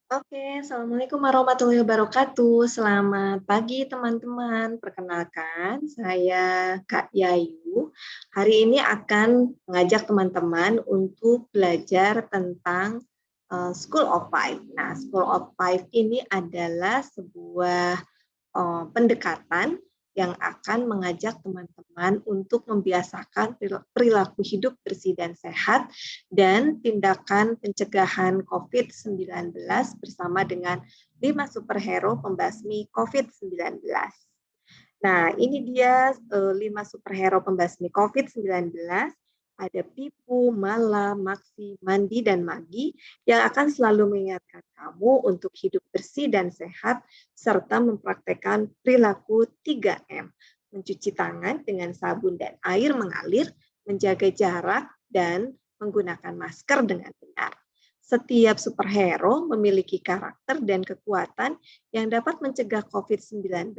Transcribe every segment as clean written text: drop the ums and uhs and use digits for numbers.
Oke, Assalamualaikum warahmatullahi wabarakatuh. Selamat pagi teman-teman. Perkenalkan, saya Kak Yayu. Hari ini akan mengajak teman-teman untuk belajar tentang School of Five. Nah, School of Five ini adalah sebuah pendekatan yang akan mengajak teman-teman untuk membiasakan perilaku hidup bersih dan sehat dan tindakan pencegahan COVID-19 bersama dengan 5 superhero pembasmi COVID-19. Nah, ini dia 5 superhero pembasmi COVID-19. Ada Pipu, Mala, Maksi, Mandi, dan Magi yang akan selalu mengingatkan kamu untuk hidup bersih dan sehat serta mempraktekkan perilaku 3M. Mencuci tangan dengan sabun dan air mengalir, menjaga jarak, dan menggunakan masker dengan benar. Setiap superhero memiliki karakter dan kekuatan yang dapat mencegah COVID-19,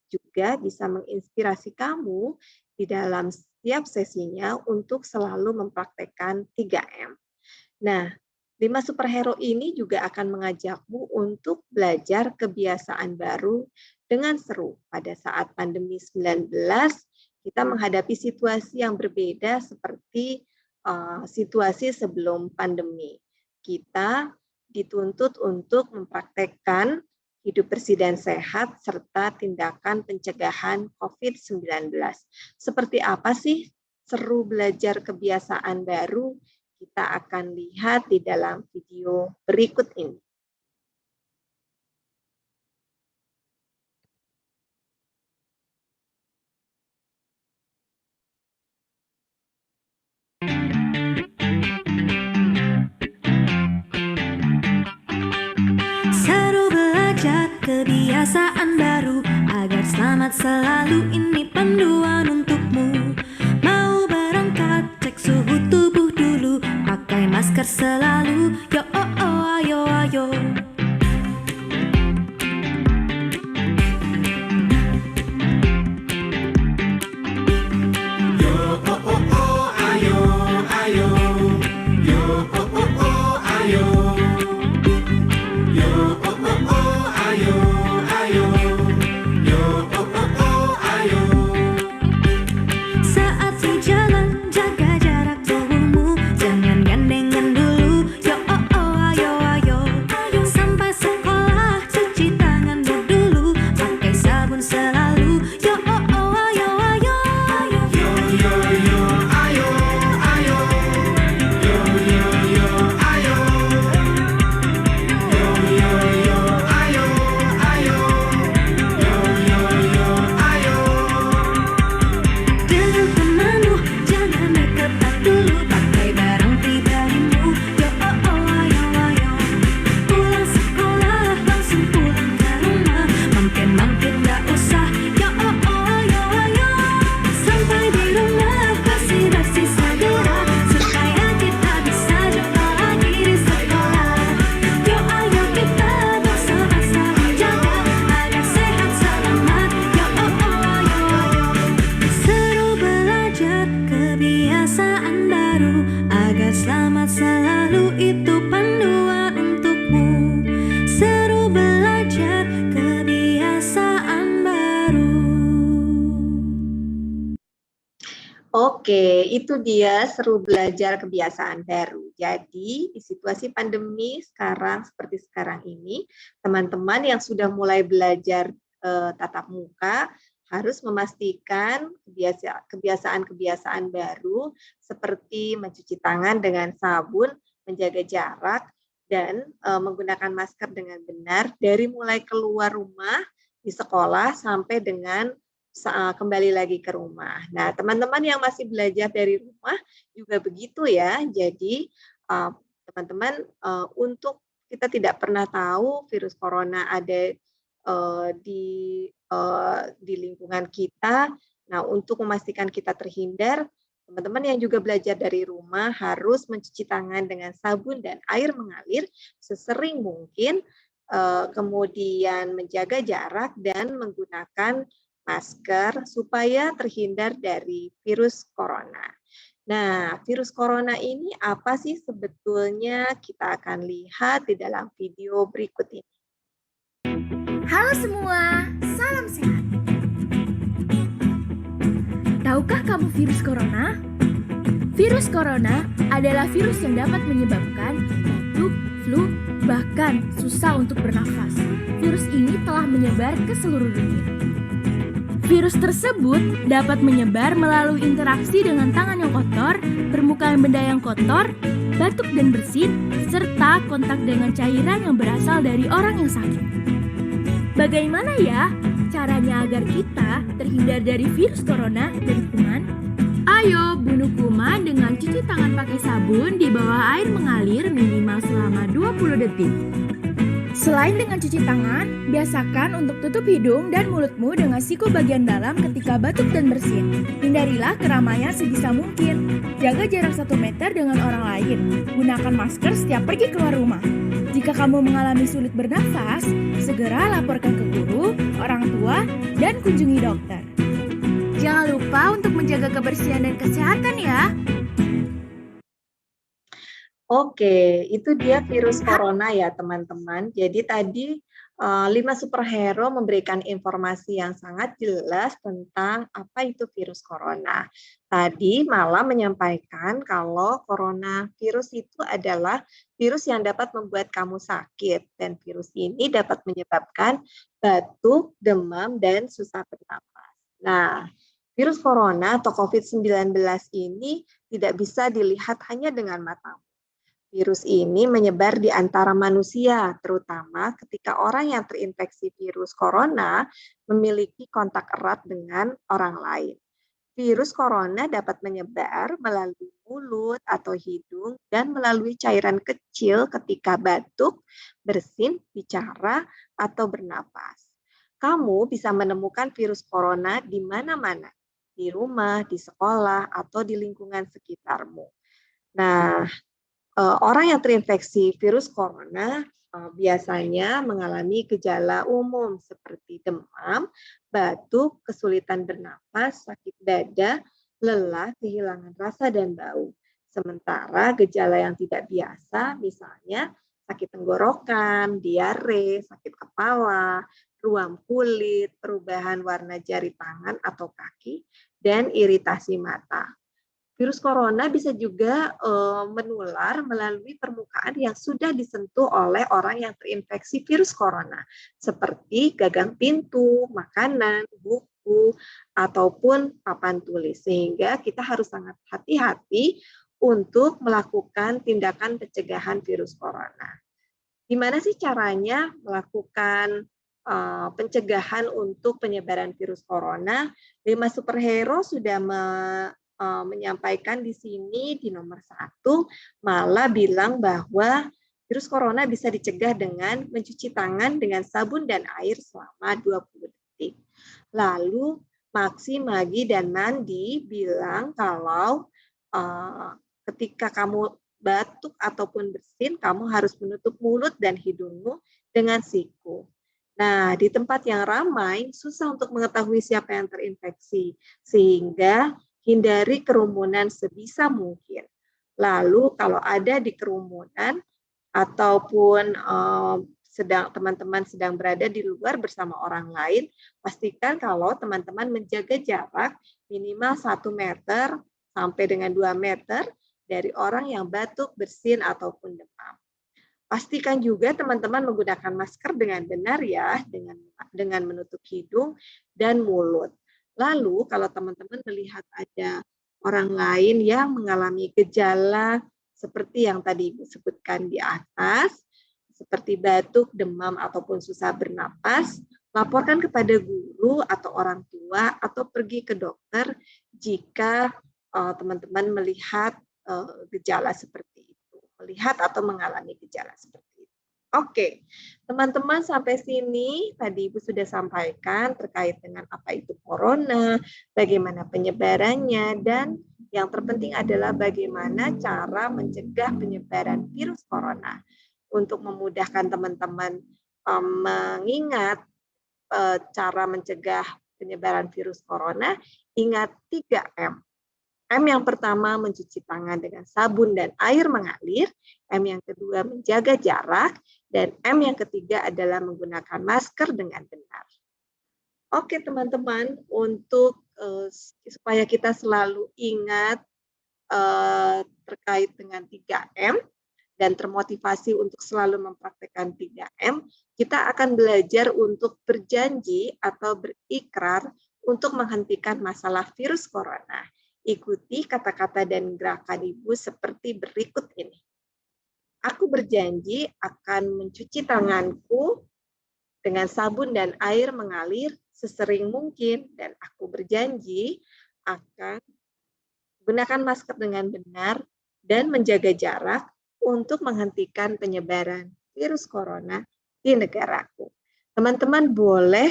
juga bisa menginspirasi kamu di dalam setiap sesinya untuk selalu mempraktekkan 3M. Nah, 5 superhero ini juga akan mengajakmu untuk belajar kebiasaan baru dengan seru. Pada saat pandemi 19, kita menghadapi situasi yang berbeda seperti situasi sebelum pandemi. Kita dituntut untuk mempraktekkan hidup bersih dan sehat serta tindakan pencegahan COVID-19. Seperti apa sih seru belajar kebiasaan baru? Kita akan lihat di dalam video berikut ini. Seru belajar kebiasaan baru agar selamat selalu, ini panduan untukmu. Mau berangkat, cek suhu tubuh dulu, pakai masker selalu. Yo oh oh, ayo ayo. Saat sejalan, jaga jarak tubuhmu, jangan gandengan dulu. Yo oh oh, ayo ayo. Sampai sekolah, cuci tanganmu dulu, pakai sabun selalu. Yo oh oh, ayo ayo. Dengan temanmu, jangan deketan dulu, pakai barang pribadimu. Yo oh oh, ayo ayo. Pulang sekolah, langsung pulang ke rumah, mampir-mampir gak usah. Yo oh oh, ayo ayo. Sampai di rumah, bersih-bersih segera, supaya kita bisa jumpa lagi di sekolah. Yo ayo kita bersama-sama jaga agar sehat selamat. Yo oh oh, ayo ayo. Seru belajar kebiasaan baru agar selamat selalu, itu panduan untukmu. Seru belajar kebiasaan baru. Oke, itu dia seru belajar kebiasaan baru. Jadi, di situasi pandemi seperti sekarang ini, teman-teman yang sudah mulai belajar tatap muka harus memastikan kebiasaan-kebiasaan baru seperti mencuci tangan dengan sabun, menjaga jarak, dan menggunakan masker dengan benar dari mulai keluar rumah di sekolah sampai dengan kembali lagi ke rumah. Nah, teman-teman yang masih belajar dari rumah juga begitu ya. Jadi, teman-teman, untuk kita tidak pernah tahu virus corona ada di lingkungan kita. Nah, untuk memastikan kita terhindar, teman-teman yang juga belajar dari rumah harus mencuci tangan dengan sabun dan air mengalir sesering mungkin, kemudian menjaga jarak dan menggunakan masker supaya terhindar dari virus corona. Nah, virus corona ini apa sih sebetulnya? Kita akan lihat di dalam video berikut ini. Halo semua, salam sehat. Tahukah kamu virus corona? Virus corona adalah virus yang dapat menyebabkan batuk, flu, bahkan susah untuk bernafas. Virus ini telah menyebar ke seluruh dunia. Virus tersebut dapat menyebar melalui interaksi dengan tangan yang kotor, permukaan benda yang kotor, batuk dan bersin, serta kontak dengan cairan yang berasal dari orang yang sakit. Bagaimana ya caranya agar kita terhindar dari virus corona dan kuman? Ayo bunuh kuman dengan cuci tangan pakai sabun di bawah air mengalir minimal selama 20 detik. Selain dengan cuci tangan, biasakan untuk tutup hidung dan mulutmu dengan siku bagian dalam ketika batuk dan bersin. Hindarilah keramaian sebisa mungkin. Jaga jarak 1 meter dengan orang lain. Gunakan masker setiap pergi keluar rumah. Jika kamu mengalami sulit bernafas, segera laporkan ke guru, orang tua, dan kunjungi dokter. Jangan lupa untuk menjaga kebersihan dan kesehatan ya. Oke, itu dia virus corona ya teman-teman. Jadi tadi 5 superhero memberikan informasi yang sangat jelas tentang apa itu virus corona. Tadi malah menyampaikan kalau coronavirus itu adalah virus yang dapat membuat kamu sakit dan virus ini dapat menyebabkan batuk, demam, dan susah bernafas. Nah, virus corona atau COVID-19 ini tidak bisa dilihat hanya dengan mata. Virus ini menyebar di antara manusia, terutama ketika orang yang terinfeksi virus corona memiliki kontak erat dengan orang lain. Virus corona dapat menyebar melalui mulut atau hidung dan melalui cairan kecil ketika batuk, bersin, bicara, atau bernapas. Kamu bisa menemukan virus corona di mana-mana, di rumah, di sekolah, atau di lingkungan sekitarmu. Nah, orang yang terinfeksi virus corona biasanya mengalami gejala umum seperti demam, batuk, kesulitan bernapas, sakit dada, lelah, kehilangan rasa dan bau. Sementara gejala yang tidak biasa misalnya sakit tenggorokan, diare, sakit kepala, ruam kulit, perubahan warna jari tangan atau kaki, dan iritasi mata. Virus corona bisa juga menular melalui permukaan yang sudah disentuh oleh orang yang terinfeksi virus corona, seperti gagang pintu, makanan, buku, ataupun papan tulis. Sehingga kita harus sangat hati-hati untuk melakukan tindakan pencegahan virus corona. Gimana sih caranya melakukan pencegahan untuk penyebaran virus corona? 5 superhero sudah menyampaikan di sini di nomor 1 malah bilang bahwa virus corona bisa dicegah dengan mencuci tangan dengan sabun dan air selama 20 detik. Lalu Maksi, Magi, dan Nandi bilang kalau ketika kamu batuk ataupun bersin, kamu harus menutup mulut dan hidungmu dengan siku. Nah, di tempat yang ramai, susah untuk mengetahui siapa yang terinfeksi, sehingga hindari kerumunan sebisa mungkin. Lalu kalau ada di kerumunan ataupun teman-teman sedang berada di luar bersama orang lain, pastikan kalau teman-teman menjaga jarak minimal 1 meter sampai dengan 2 meter dari orang yang batuk, bersin, ataupun demam. Pastikan juga teman-teman menggunakan masker dengan benar ya, dengan menutup hidung dan mulut. Lalu kalau teman-teman melihat ada orang lain yang mengalami gejala seperti yang tadi disebutkan di atas, seperti batuk, demam, ataupun susah bernapas, laporkan kepada guru atau orang tua atau pergi ke dokter jika teman-teman melihat gejala seperti itu, melihat atau mengalami gejala seperti itu. Oke, teman-teman sampai sini tadi Ibu sudah sampaikan terkait dengan apa itu corona, bagaimana penyebarannya, dan yang terpenting adalah bagaimana cara mencegah penyebaran virus corona. Untuk memudahkan teman-teman mengingat cara mencegah penyebaran virus corona, ingat 3M. M yang pertama mencuci tangan dengan sabun dan air mengalir, M yang kedua menjaga jarak, dan M yang ketiga adalah menggunakan masker dengan benar. Oke teman-teman, untuk supaya kita selalu ingat terkait dengan 3M dan termotivasi untuk selalu mempraktekkan 3M, kita akan belajar untuk berjanji atau berikrar untuk menghentikan masalah virus corona. Ikuti kata-kata dan gerakan Ibu seperti berikut ini. Aku berjanji akan mencuci tanganku dengan sabun dan air mengalir sesering mungkin, dan aku berjanji akan gunakan masker dengan benar dan menjaga jarak untuk menghentikan penyebaran virus corona di negaraku. Teman-teman boleh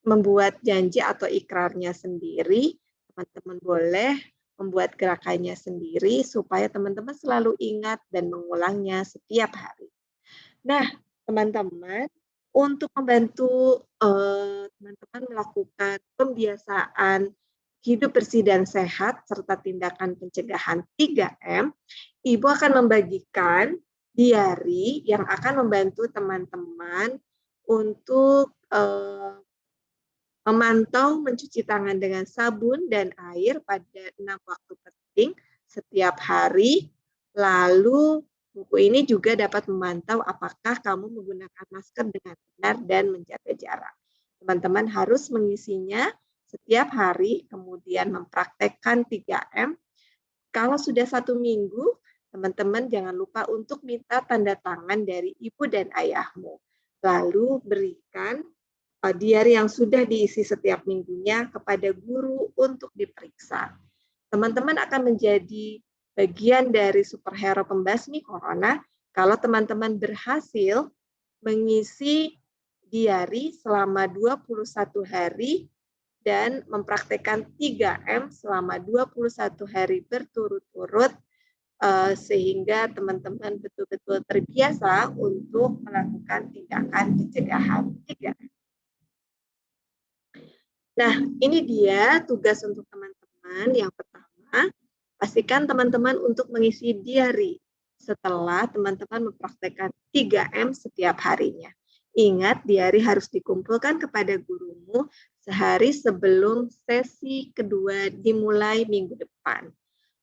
membuat janji atau ikrarnya sendiri, teman-teman boleh membuat gerakannya sendiri supaya teman-teman selalu ingat dan mengulangnya setiap hari. Nah, teman-teman, untuk membantu teman-teman melakukan pembiasaan hidup bersih dan sehat serta tindakan pencegahan 3M, Ibu akan membagikan diary yang akan membantu teman-teman untuk memantau mencuci tangan dengan sabun dan air pada 6 waktu penting setiap hari. Lalu buku ini juga dapat memantau apakah kamu menggunakan masker dengan benar dan menjaga jarak. Teman-teman harus mengisinya setiap hari, kemudian mempraktekkan 3M. Kalau sudah 1 minggu, teman-teman jangan lupa untuk minta tanda tangan dari ibu dan ayahmu. Lalu berikan diary yang sudah diisi setiap minggunya kepada guru untuk diperiksa. Teman-teman akan menjadi bagian dari superhero pembasmi corona kalau teman-teman berhasil mengisi diary selama 21 hari dan mempraktekkan 3M selama 21 hari berturut-turut sehingga teman-teman betul-betul terbiasa untuk melakukan tindakan pencegahan 3M. Nah, ini dia tugas untuk teman-teman. Yang pertama, pastikan teman-teman untuk mengisi diary setelah teman-teman mempraktekkan 3M setiap harinya. Ingat, diary harus dikumpulkan kepada gurumu sehari sebelum sesi kedua dimulai minggu depan.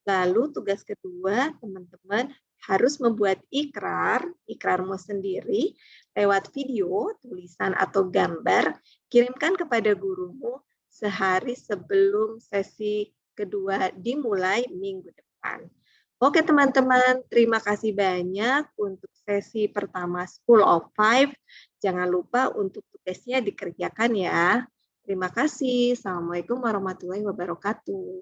Lalu tugas kedua, teman-teman harus membuat ikrarmu sendiri lewat video, tulisan, atau gambar, kirimkan kepada gurumu sehari sebelum sesi kedua dimulai minggu depan. Oke teman-teman, terima kasih banyak untuk sesi pertama School of Five. Jangan lupa untuk tugasnya dikerjakan ya. Terima kasih. Assalamualaikum warahmatullahi wabarakatuh.